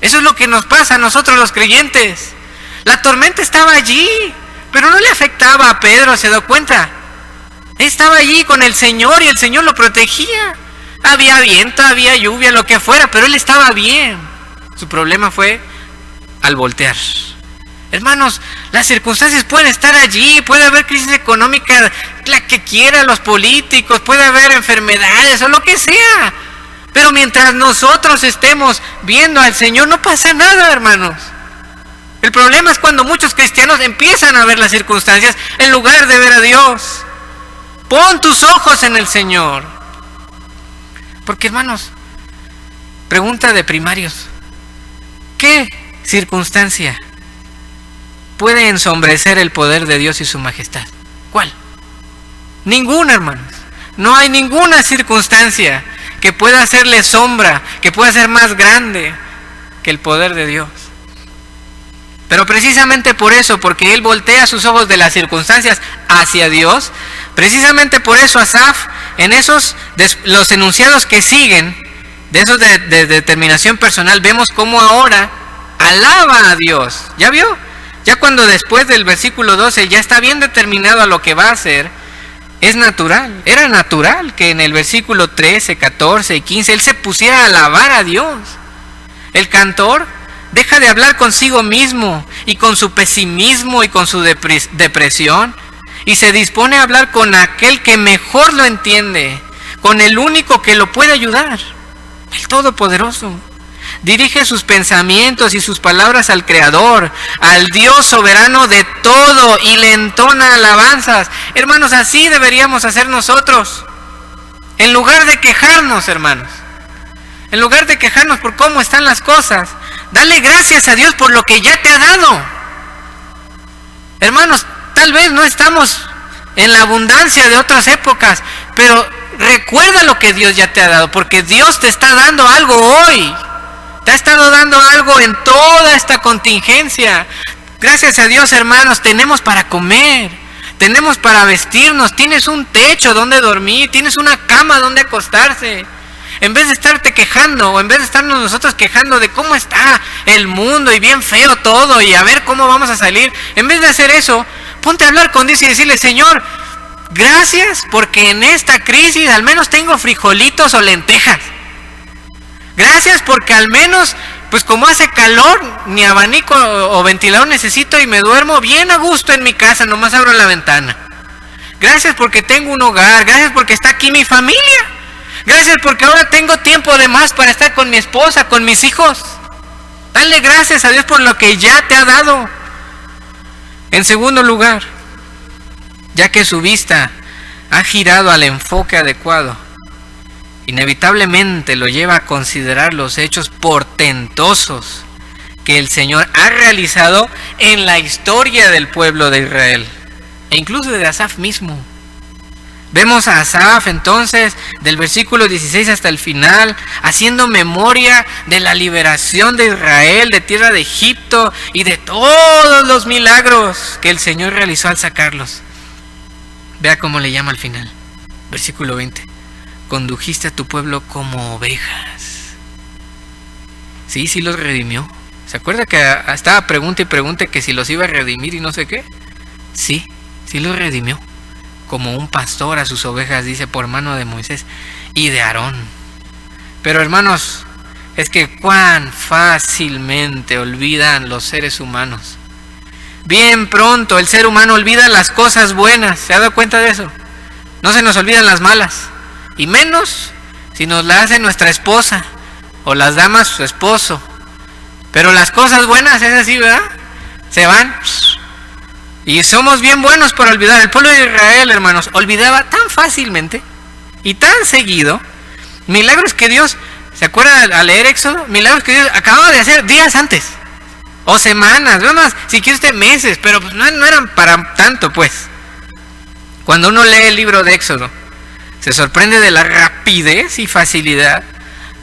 Eso es lo que nos pasa a nosotros los creyentes. La tormenta estaba allí, pero no le afectaba a Pedro, ¿se dio cuenta? Él estaba allí con el Señor y el Señor lo protegía. Había viento, había lluvia, lo que fuera, pero él estaba bien. Su problema fue al voltear. Hermanos, las circunstancias pueden estar allí, puede haber crisis económica, la que quiera, los políticos, puede haber enfermedades o lo que sea. Pero mientras nosotros estemos viendo al Señor, no pasa nada, hermanos. El problema es cuando muchos cristianos empiezan a ver las circunstancias en lugar de ver a Dios. Pon tus ojos en el Señor. Porque, hermanos, pregunta de primarios, ¿qué circunstancia puede ensombrecer el poder de Dios y su majestad? ¿Cuál? Ninguna, hermanos. No hay ninguna circunstancia que pueda hacerle sombra, que pueda ser más grande que el poder de Dios. Pero precisamente por eso, porque él voltea sus ojos de las circunstancias hacia Dios, precisamente por eso Asaf, en esos los enunciados que siguen, de esos de determinación personal, vemos cómo ahora alaba a Dios. ¿Ya vio? Ya cuando después del versículo 12 ya está bien determinado a lo que va a hacer, es natural, era natural que en el versículo 13, 14 y 15 él se pusiera a alabar a Dios. El cantor deja de hablar consigo mismo y con su pesimismo y con su depresión, y se dispone a hablar con aquel que mejor lo entiende, con el único que lo puede ayudar, el Todopoderoso. Dirige sus pensamientos y sus palabras al Creador, al Dios soberano de todo, y le entona alabanzas. Hermanos, así deberíamos hacer nosotros. En lugar de quejarnos, hermanos, en lugar de quejarnos por cómo están las cosas, dale gracias a Dios por lo que ya te ha dado. Hermanos, tal vez no estamos en la abundancia de otras épocas, pero recuerda lo que Dios ya te ha dado, porque Dios te está dando algo hoy. Te ha estado dando algo en toda esta contingencia. Gracias a Dios, hermanos, tenemos para comer, tenemos para vestirnos, tienes un techo donde dormir, tienes una cama donde acostarse. En vez de estarte quejando, o en vez de estarnos nosotros quejando de cómo está el mundo y bien feo todo y a ver cómo vamos a salir, en vez de hacer eso, ponte a hablar con Dios y decirle: Señor, gracias porque en esta crisis al menos tengo frijolitos o lentejas. Gracias porque al menos, pues como hace calor, ni abanico o ventilador necesito y me duermo bien a gusto en mi casa, nomás abro la ventana. Gracias porque tengo un hogar, gracias porque está aquí mi familia. Gracias porque ahora tengo tiempo de más para estar con mi esposa, con mis hijos. Dale gracias a Dios por lo que ya te ha dado. En segundo lugar, ya que su vista ha girado al enfoque adecuado, inevitablemente lo lleva a considerar los hechos portentosos que el Señor ha realizado en la historia del pueblo de Israel, e incluso de Asaf mismo. Vemos a Asaf entonces, del versículo 16 hasta el final, haciendo memoria de la liberación de Israel de tierra de Egipto y de todos los milagros que el Señor realizó al sacarlos. Vea cómo le llama al final, versículo 20. Condujiste a tu pueblo como ovejas. Sí, sí los redimió. ¿Se acuerda que estaba pregunta y pregunta que si los iba a redimir y no sé qué? Sí, sí los redimió. Como un pastor a sus ovejas, dice, por mano de Moisés y de Aarón. Pero hermanos, es que cuán fácilmente olvidan los seres humanos. Bien pronto el ser humano olvida las cosas buenas. ¿Se ha dado cuenta de eso? No se nos olvidan las malas. Y menos si nos la hace nuestra esposa o las damas su esposo. Pero las cosas buenas es así, ¿verdad? Se van. Y somos bien buenos por olvidar. El pueblo de Israel, hermanos, olvidaba tan fácilmente y tan seguido milagros que Dios, ¿se acuerda al leer Éxodo? Milagros que Dios acababa de hacer días antes. O semanas, no más, si quiere usted meses, pero pues no eran para tanto, pues. Cuando uno lee el libro de Éxodo, se sorprende de la rapidez y facilidad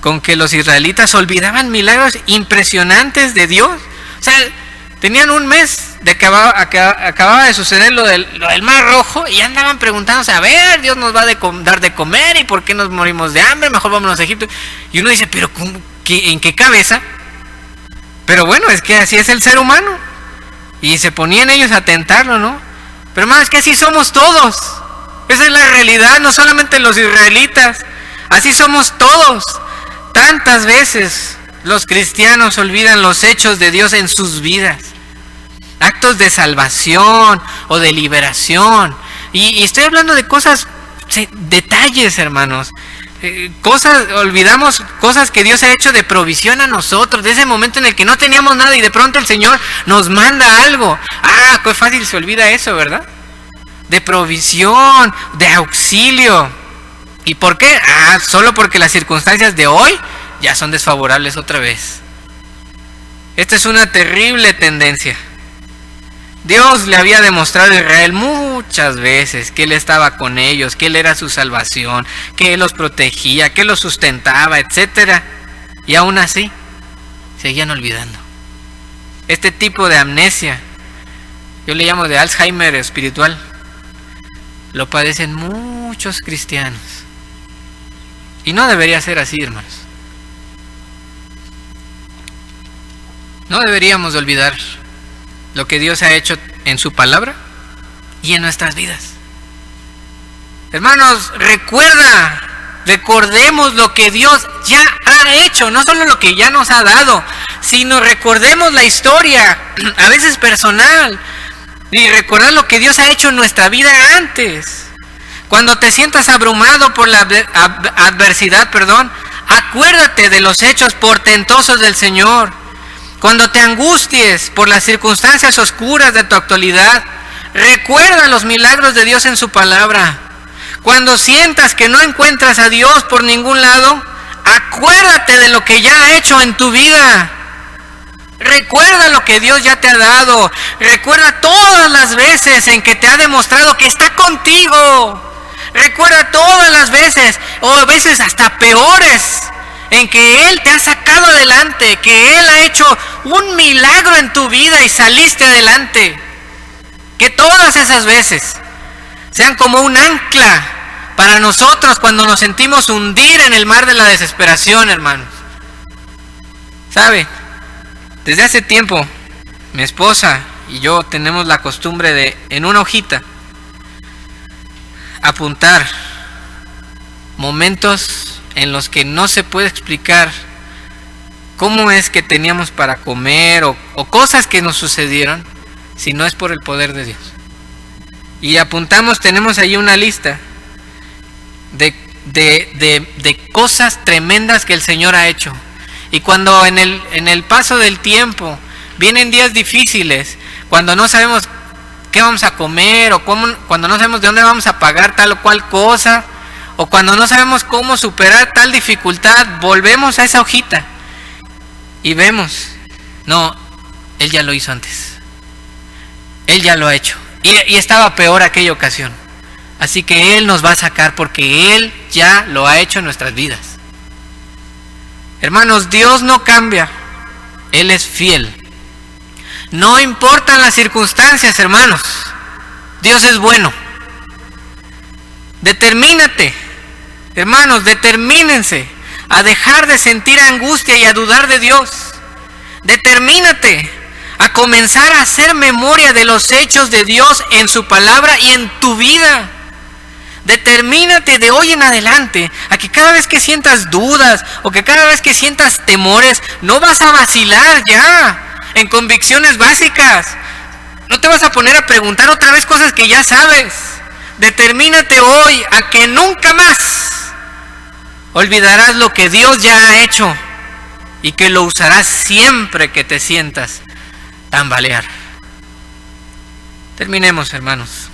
con que los israelitas olvidaban milagros impresionantes de Dios. O sea, tenían un mes de que acababa de suceder lo del Mar Rojo y andaban preguntándose: a ver, Dios nos va a dar de comer, ¿y por qué nos morimos de hambre? Mejor vámonos a Egipto. Y uno dice: pero ¿en qué cabeza? Pero bueno, es que así es el ser humano. Y se ponían ellos a tentarlo, ¿no? Pero hermano, es que así somos todos. Esa es la realidad, no solamente los israelitas. Así somos todos. Tantas veces los cristianos olvidan los hechos de Dios en sus vidas. Actos de salvación o de liberación. Y estoy hablando de cosas, detalles, hermanos. Olvidamos cosas que Dios ha hecho de provisión a nosotros, de ese momento en el que no teníamos nada y de pronto el Señor nos manda algo. Ah, qué fácil se olvida eso, ¿verdad? De provisión, de auxilio. ¿Y por qué? Ah, solo porque las circunstancias de hoy ya son desfavorables otra vez. Esta es una terrible tendencia. Dios le había demostrado a Israel muchas veces que Él estaba con ellos, que Él era su salvación, que Él los protegía, que Él los sustentaba, etc. Y aún así, seguían olvidando. Este tipo de amnesia, yo le llamo de Alzheimer espiritual, lo padecen muchos cristianos. Y no debería ser así, hermanos. No deberíamos olvidar lo que Dios ha hecho en su palabra y en nuestras vidas. Hermanos, recordemos lo que Dios ya ha hecho, no solo lo que ya nos ha dado, sino recordemos la historia, a veces personal, y recordar lo que Dios ha hecho en nuestra vida antes. Cuando te sientas abrumado por la adversidad, acuérdate de los hechos portentosos del Señor. Cuando te angusties por las circunstancias oscuras de tu actualidad, recuerda los milagros de Dios en su palabra. Cuando sientas que no encuentras a Dios por ningún lado, acuérdate de lo que ya ha hecho en tu vida. Recuerda lo que Dios ya te ha dado. Recuerda todas las veces en que te ha demostrado que está contigo. Recuerda todas las veces, o a veces hasta peores, en que Él te ha sacado adelante, que Él ha hecho un milagro en tu vida y saliste adelante. Que todas esas veces sean como un ancla para nosotros cuando nos sentimos hundir en el mar de la desesperación, hermanos. ¿Sabe? Desde hace tiempo, mi esposa y yo tenemos la costumbre de, en una hojita, apuntar momentos en los que no se puede explicar cómo es que teníamos para comer o cosas que nos sucedieron, si no es por el poder de Dios. Y apuntamos, tenemos ahí una lista de cosas tremendas que el Señor ha hecho. Y cuando en el paso del tiempo vienen días difíciles, cuando no sabemos qué vamos a comer, o cuando no sabemos de dónde vamos a pagar tal o cual cosa, o cuando no sabemos cómo superar tal dificultad, volvemos a esa hojita y vemos, no, Él ya lo hizo antes, Él ya lo ha hecho, y estaba peor aquella ocasión, así que Él nos va a sacar porque Él ya lo ha hecho en nuestras vidas. Hermanos, Dios no cambia, Él es fiel. No importan las circunstancias, hermanos, Dios es bueno. Determínate, hermanos, determínense a dejar de sentir angustia y a dudar de Dios. Determínate a comenzar a hacer memoria de los hechos de Dios en su palabra y en tu vida. Determínate de hoy en adelante a que cada vez que sientas dudas o que cada vez que sientas temores, no vas a vacilar ya en convicciones básicas. No te vas a poner a preguntar otra vez cosas que ya sabes. Determínate hoy a que nunca más olvidarás lo que Dios ya ha hecho y que lo usarás siempre que te sientas tambalear. Terminemos, hermanos.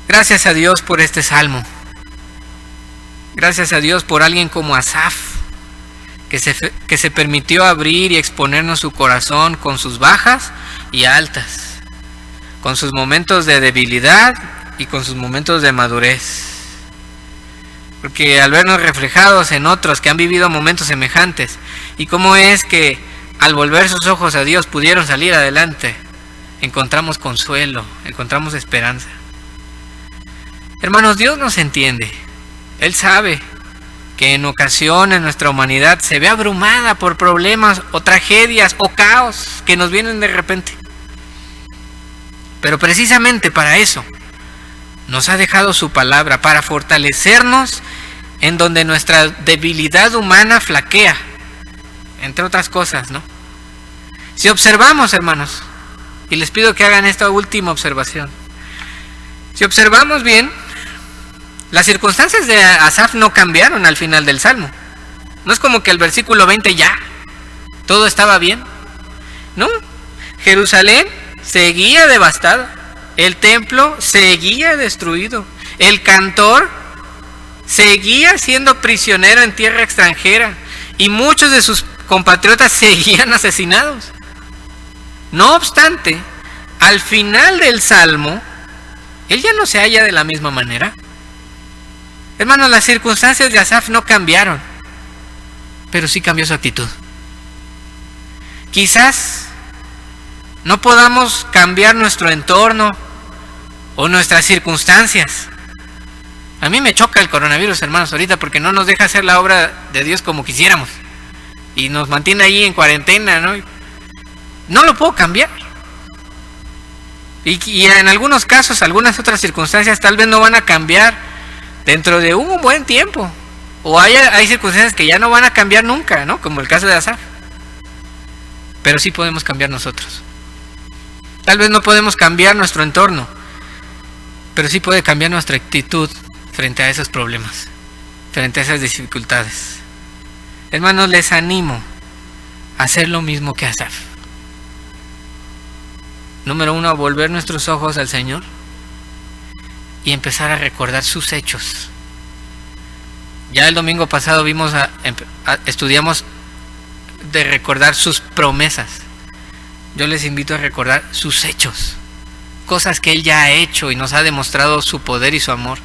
Gracias a Dios por este salmo. Gracias a Dios por alguien como Asaf, que se permitió abrir y exponernos su corazón con sus bajas y altas, con sus momentos de debilidad y con sus momentos de madurez. Porque al vernos reflejados en otros que han vivido momentos semejantes, y cómo es que al volver sus ojos a Dios pudieron salir adelante, encontramos consuelo, encontramos esperanza. Hermanos, Dios nos entiende. Él sabe que en ocasiones nuestra humanidad se ve abrumada por problemas o tragedias o caos que nos vienen de repente. Pero precisamente para eso nos ha dejado su palabra, para fortalecernos en donde nuestra debilidad humana flaquea, entre otras cosas, ¿no? Si observamos, hermanos, y les pido que hagan esta última observación, si observamos bien, las circunstancias de Asaf no cambiaron al final del Salmo. No es como que el versículo 20 ya, todo estaba bien. No, Jerusalén seguía devastada, el templo seguía destruido, el cantor seguía siendo prisionero en tierra extranjera y muchos de sus compatriotas seguían asesinados. No obstante, al final del Salmo, él ya no se halla de la misma manera. Hermanos, las circunstancias de Asaf no cambiaron, pero sí cambió su actitud. Quizás no podamos cambiar nuestro entorno o nuestras circunstancias. A mí me choca el coronavirus, hermanos, ahorita, porque no nos deja hacer la obra de Dios como quisiéramos y nos mantiene ahí en cuarentena, ¿no? No lo puedo cambiar. Y en algunos casos, algunas otras circunstancias tal vez no van a cambiar dentro de un buen tiempo. O hay circunstancias que ya no van a cambiar nunca, ¿no? Como el caso de Asaf. Pero sí podemos cambiar nosotros. Tal vez no podemos cambiar nuestro entorno, pero sí puede cambiar nuestra actitud frente a esos problemas, frente a esas dificultades. Hermanos, les animo a hacer lo mismo que Asaf. Número 1, a volver nuestros ojos al Señor y empezar a recordar sus hechos. Ya el domingo pasado estudiamos de recordar sus promesas. Yo les invito a recordar sus hechos, cosas que Él ya ha hecho y nos ha demostrado su poder y su amor.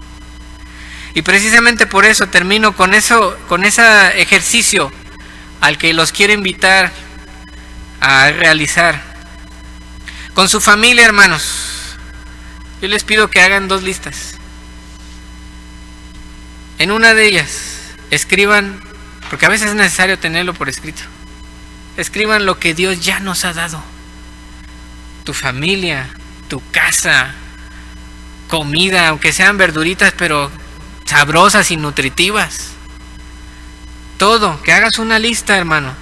Y precisamente por eso termino con ese ejercicio al que los quiero invitar a realizar. Con su familia, hermanos, yo les pido que hagan 2 listas. En una de ellas, escriban, porque a veces es necesario tenerlo por escrito, escriban lo que Dios ya nos ha dado. Tu familia, tu casa, comida, aunque sean verduritas, pero sabrosas y nutritivas. Todo, que hagas una lista, hermano.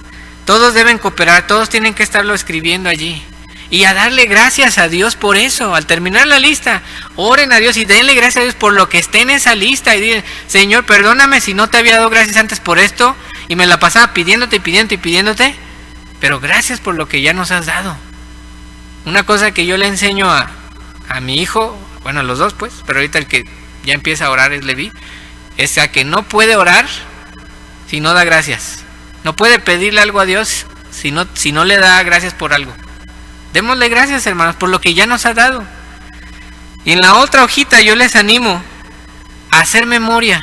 Todos deben cooperar, todos tienen que estarlo escribiendo allí. Y a darle gracias a Dios por eso. Al terminar la lista, oren a Dios y denle gracias a Dios por lo que esté en esa lista. Y digan, Señor, perdóname si no te había dado gracias antes por esto. Y me la pasaba pidiéndote y pidiéndote y pidiéndote. Pero gracias por lo que ya nos has dado. Una cosa que yo le enseño a mi hijo, bueno, a los 2 pues, pero ahorita el que ya empieza a orar es Levi, es a que no puede orar si no da gracias. No puede pedirle algo a Dios si no le da gracias por algo. Démosle gracias, hermanos, por lo que ya nos ha dado. Y en la otra hojita yo les animo a hacer memoria.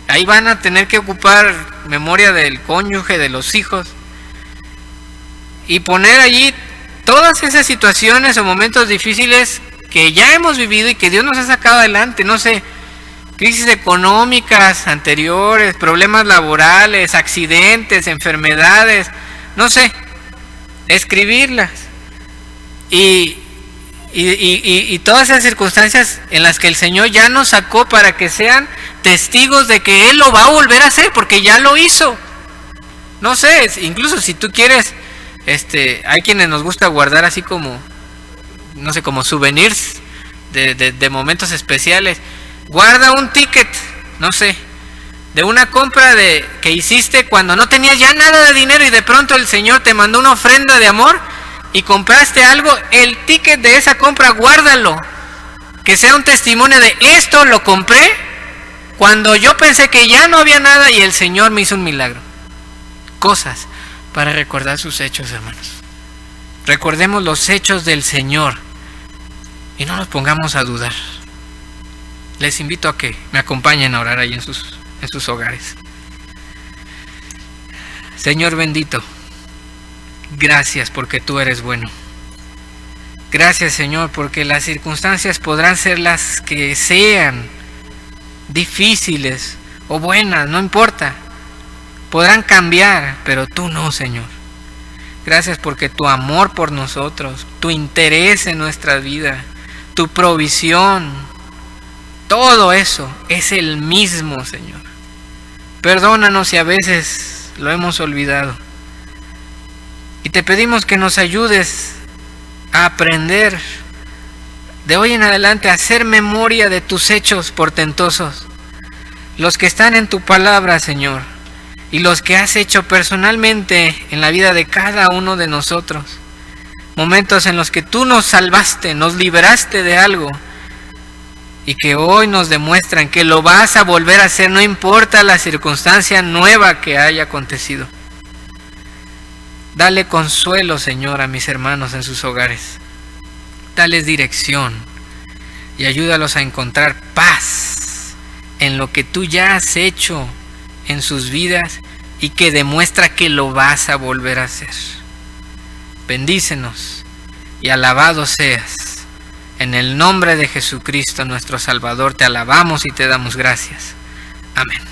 Ahí van a tener que ocupar memoria del cónyuge, de los hijos, y poner allí todas esas situaciones o momentos difíciles que ya hemos vivido y que Dios nos ha sacado adelante. No sé, crisis económicas anteriores, problemas laborales, accidentes, enfermedades, no sé, escribirlas. Y todas esas circunstancias en las que el Señor ya nos sacó para que sean testigos de que Él lo va a volver a hacer, porque ya lo hizo. No sé, incluso si tú quieres, hay quienes nos gusta guardar así como, no sé, como souvenirs de momentos especiales. Guarda un ticket, no sé, de una compra que hiciste cuando no tenías ya nada de dinero y de pronto el Señor te mandó una ofrenda de amor y compraste algo. El ticket de esa compra, guárdalo, que sea un testimonio de esto lo compré cuando yo pensé que ya no había nada y el Señor me hizo un milagro. Cosas para recordar sus hechos, hermanos. Recordemos los hechos del Señor y no nos pongamos a dudar. Les invito a que me acompañen a orar ahí en sus hogares. Señor bendito, gracias porque tú eres bueno. Gracias, Señor, porque las circunstancias podrán ser las que sean, difíciles o buenas, no importa. Podrán cambiar, pero tú no, Señor. Gracias porque tu amor por nosotros, tu interés en nuestra vida, tu provisión, todo eso es el mismo, Señor. Perdónanos si a veces lo hemos olvidado. Y te pedimos que nos ayudes a aprender de hoy en adelante a hacer memoria de tus hechos portentosos, los que están en tu palabra, Señor, y los que has hecho personalmente en la vida de cada uno de nosotros. Momentos en los que tú nos salvaste, nos liberaste de algo y que hoy nos demuestran que lo vas a volver a hacer, no importa la circunstancia nueva que haya acontecido. Dale consuelo, Señor, a mis hermanos en sus hogares. Dales dirección y ayúdalos a encontrar paz en lo que tú ya has hecho en sus vidas y que demuestra que lo vas a volver a hacer. Bendícenos y alabado seas. En el nombre de Jesucristo nuestro Salvador te alabamos y te damos gracias. Amén.